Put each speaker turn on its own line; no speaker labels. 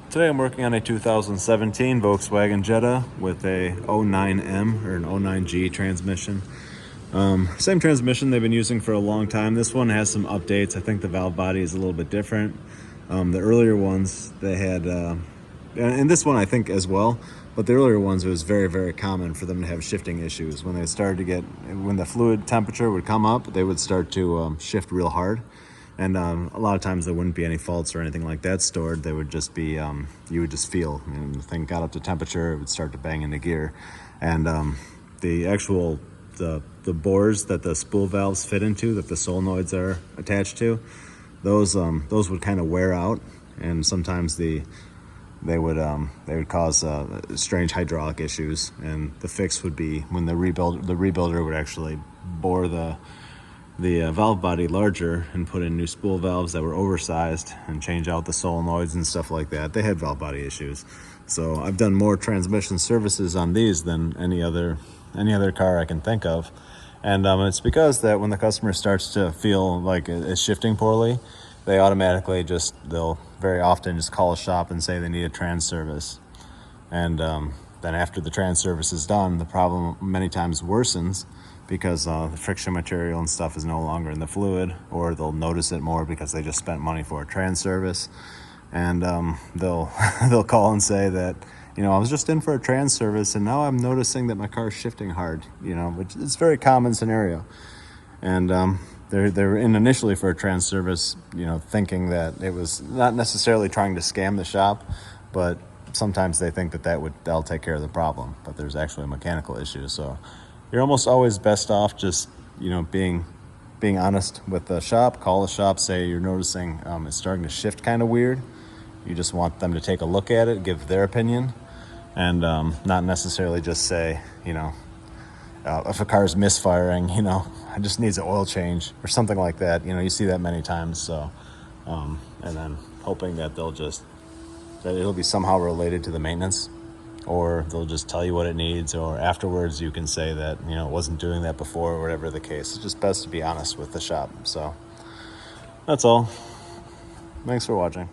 Today I'm working on a 2017 Volkswagen Jetta with a 09M or an 09G transmission. Same transmission they've been using for a long time. This one has some updates. I think the valve body is a little bit different. The earlier ones they had, and this one I think as well, but the earlier ones it was very, very common for them to have shifting issues. When they started to get, when the fluid temperature would come up, they would start to shift real hard. And a lot of times there wouldn't be any faults or anything like that stored. They would just be, you would just feel, and the thing got up to temperature, it would start to bang into gear. And the actual, the bores that the spool valves fit into, that the solenoids are attached to, those would kind of wear out, and sometimes they would cause strange hydraulic issues. And the fix would be when the rebuilder would actually bore the valve body larger and put in new spool valves that were oversized and change out the solenoids and stuff like that. They had valve body issues. So I've done more transmission services on these than any other car I can think of. And it's because that when the customer starts to feel like it's shifting poorly, they automatically they'll very often just call a shop and say they need a trans service. And then after the trans service is done, the problem many times worsens because the friction material and stuff is no longer in the fluid, or they'll notice it more because they just spent money for a trans service. And they'll they'll call and say that, I was just in for a trans service and now I'm noticing that my car is shifting hard, which is a very common scenario. And they're in initially for a trans service, thinking that it was not necessarily trying to scam the shop, but sometimes they think that that'll take care of the problem, but there's actually a mechanical issue. So you're almost always best off just, being honest with the shop. Call the shop, say you're noticing it's starting to shift kind of weird. You just want them to take a look at it, give their opinion, and not necessarily just say, if a car is misfiring, it just needs an oil change or something like that. You see that many times. So, and then hoping that that it'll be somehow related to the maintenance, or they'll just tell you what it needs, or afterwards you can say that, it wasn't doing that before, or whatever the case. It's just best to be honest with the shop. So that's all. Thanks for watching.